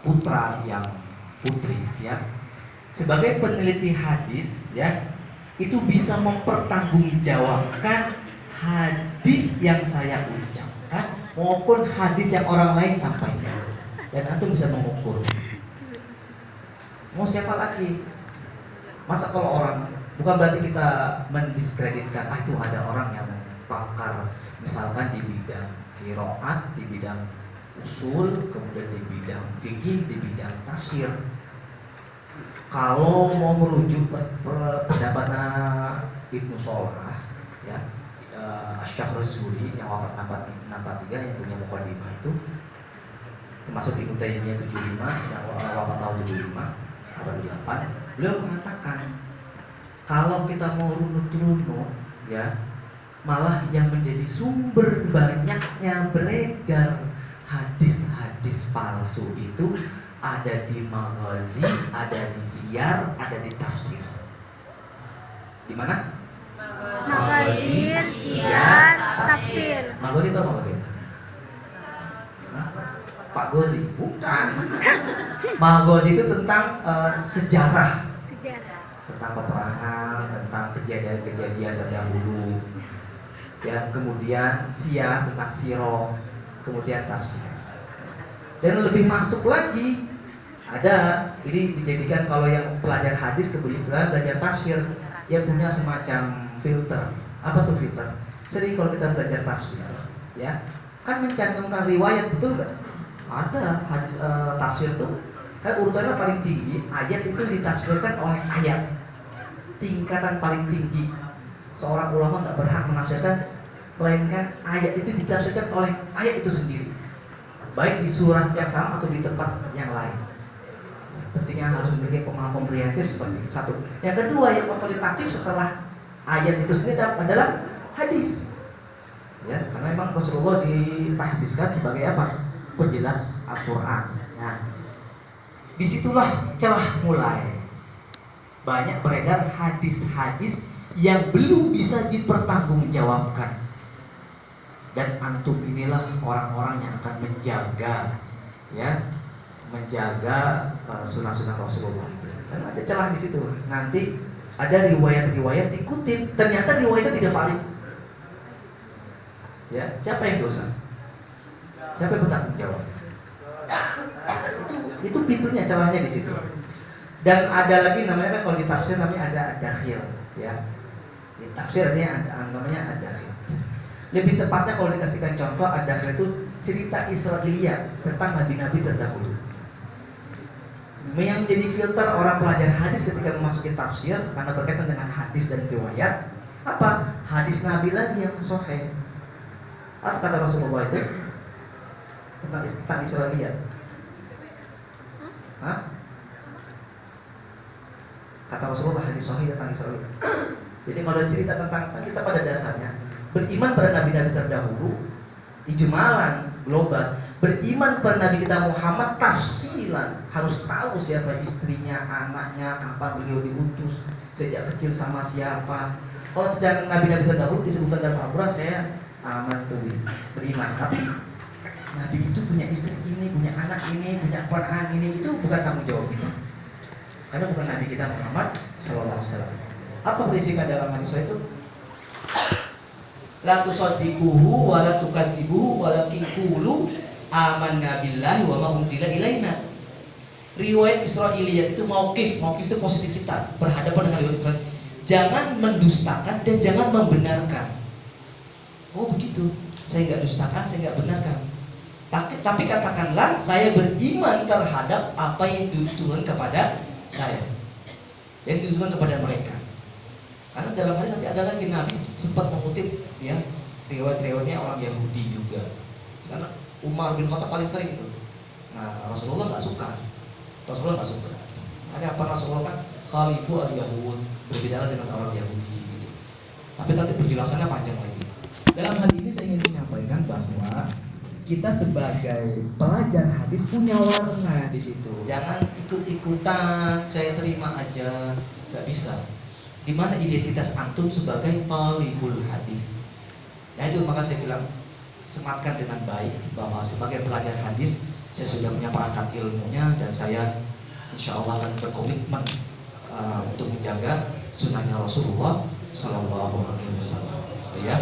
putra yang putri, ya, sebagai peneliti hadis, ya, itu bisa mempertanggungjawabkan hadis yang saya ucapkan maupun hadis yang orang lain sampaikan, dan antum bisa mengukur. Mau siapa lagi? Masa kalau orang, bukan berarti kita mendiskreditkan, itu ada orang yang pakar, misalkan di bidang qiraat, di bidang usul, kemudian di bidang fikih, di bidang tafsir. Kalau mau merujuk pendapatnya Ibnu Sholah, ya, Asy-Syahruzuri yang wafat 63 yang punya Muqaddimah itu, termasuk Ibnu Taimiyah 75 yang wafat tahun 75 abad 8, beliau mengatakan kalau kita mau runut-runut, ya, malah yang menjadi sumber banyaknya beredar hadis-hadis palsu itu ada di maghazi, ada di siyar, ada di tafsir. Di mana? Maghazi, siyar, tafsir. Maghazi itu apa sih? Pak Gozi? Bukan. Maghazi itu tentang sejarah, tentang peperangan, tentang kejadian-kejadian terdahulu. Ya, kemudian siyar tentang sirah, kemudian tafsir. Dan lebih masuk lagi, ada, ini dijadikan kalau yang pelajar hadis kebetulan belajar tafsir, dia punya semacam filter. Apa tuh filter? Sering kalau kita belajar tafsir, ya, kan mencantumkan riwayat, betul nggak? Ada hadis tafsir tuh, kan urutannya paling tinggi, ayat itu ditafsirkan oleh ayat, tingkatan paling tinggi. Seorang ulama nggak berhak menafsirkan melainkan ayat itu ditafsirkan oleh ayat itu sendiri, baik di surat yang sama atau di tempat yang lain. Pentingnya harus memiliki pemahaman komprehensif seperti itu. Satu. Yang kedua, yang otoritatif setelah ayat itu sendiri adalah hadis. Ya, karena memang Rasulullah ditahbiskan sebagai apa? Penjelas Al-Quran. Nah, disitulah celah mulai banyak beredar hadis-hadis yang belum bisa dipertanggungjawabkan. Dan antum inilah orang-orang yang akan menjaga, ya, menjaga sunnah-sunnah Rasulullah. Dan ada celah di situ. Nanti ada riwayat-riwayat dikutip, ternyata riwayatnya tidak valid. Ya, siapa yang dosa? Siapa yang bertanggung jawab? Itu pintunya, celahnya di situ. Dan ada lagi namanya, kan kalau di tafsir namanya ada ad-dakhil, ya. Di tafsir ini ada namanya ad-dakhil. Lebih tepatnya kalau dikasihkan contoh, ad-dakhil itu cerita Israiliyat tentang nabi-nabi terdahulu. Yang menjadi filter orang pelajar hadis ketika memasuki tafsir karena berkaitan dengan hadis dan riwayat, apa? Hadis Nabi lagi yang sahih. Apa kata Rasulullah itu tentang Israiliyat? Hah? Kata Rasulullah hadis sahih tentang Israiliyat. Jadi kalau cerita tentang, kita pada dasarnya beriman pada nabi-nabi terdahulu, ijmalan global, beriman kepada Nabi kita Muhammad tafsilan, harus tahu siapa istrinya, anaknya, kapan beliau diutus, sejak kecil sama siapa. Kalau tidak nabi-nabi terdahulu disebutkan dalam Al-Quran, saya aman tuh beriman. Tapi Nabi itu punya istri ini, punya anak ini, punya keponakan ini, itu bukan tanggung jawab kita. Karena bukan Nabi kita Muhammad SAW. Apa prinsipnya dalam hadis itu? La tusaddiquhu wa la tukadzibuhu walakin qulu amanna billahi wa ma unzila ilaina. Riwayat Israiliyat itu mauqif itu posisi kita berhadapan dengan riwayat Israiliyat. Jangan mendustakan dan jangan membenarkan. Oh begitu, saya nggak dustakan, saya nggak benarkan. Tapi katakanlah saya beriman terhadap apa yang dituturkan kepada saya, yang dituturkan kepada mereka. Karena dalam hadis nanti ada lagi Nabi sempat mengutip, ya, riwayat-riwayatnya orang Yahudi juga. Karena Umar bin Khattab paling sering itu. Nah, Rasulullah nggak suka. Ada apa Rasulullah kan? Khalifu al-Yahud, berbeda dengan orang Yahudi gitu. Tapi nanti penjelasannya panjang lagi. Dalam hal ini saya ingin menyampaikan bahwa kita sebagai pelajar hadis punya warna di situ. Jangan ikut-ikutan, saya terima aja, nggak bisa. Di mana identitas antum sebagai talibul hadis? Nah itu maka saya bilang sematkan dengan baik bahwa sebagai pelajar hadis Saya sudah punya perangkat ilmunya dan saya insya Allah akan berkomitmen untuk menjaga sunnahnya Rasulullah Sallallahu Alaihi Wasallam. Ya,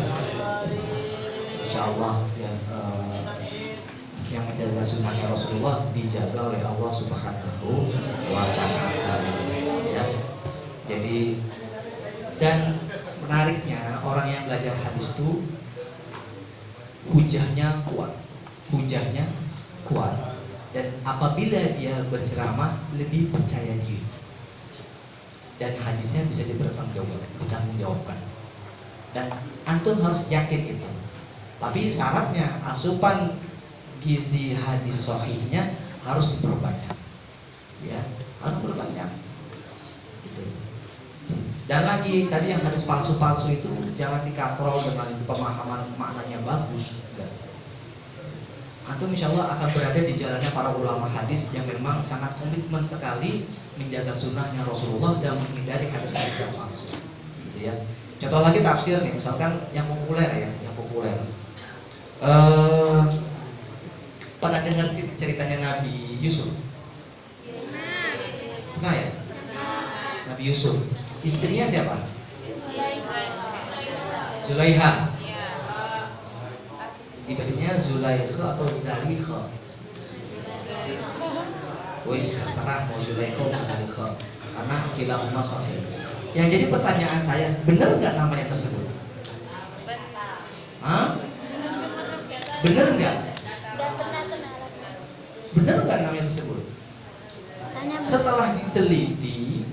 insya Allah ya, yang menjaga sunnahnya Rasulullah dijaga oleh Allah Subhanahu wa Ta'ala. Ya, jadi dan menariknya orang yang belajar hadis itu hujahnya kuat, dan apabila dia berceramah lebih percaya diri dan hadisnya bisa dipertanggungjawabkan, dan antum harus yakin itu. Tapi syaratnya asupan gizi hadis sahihnya harus diperbanyak, ya harus diperbanyak gitu. Dan lagi tadi yang hadis palsu-palsu itu jangan dikatrol dengan pemahaman maknanya bagus. Enggak. Antum insya Allah akan berada di jalannya para ulama hadis yang memang sangat komitmen sekali menjaga sunnahnya Rasulullah dan menghindari hadis-hadis yang palsu, gitu ya. Contoh lagi tafsir nih, misalkan yang populer ya, yang populer. Pernah dengar ceritanya Nabi Yusuf? Pernah ya? Nabi Yusuf. Istrinya siapa? Zulaiha. Dibacanya Zulaikha atau Zalikha? Wis terserah mau Zulaikha atau Zalikha, karena kilahuma sahih. Yang jadi pertanyaan saya, benar nggak namanya tersebut? Hah? Benar nggak? Benar nggak namanya tersebut? Setelah diteliti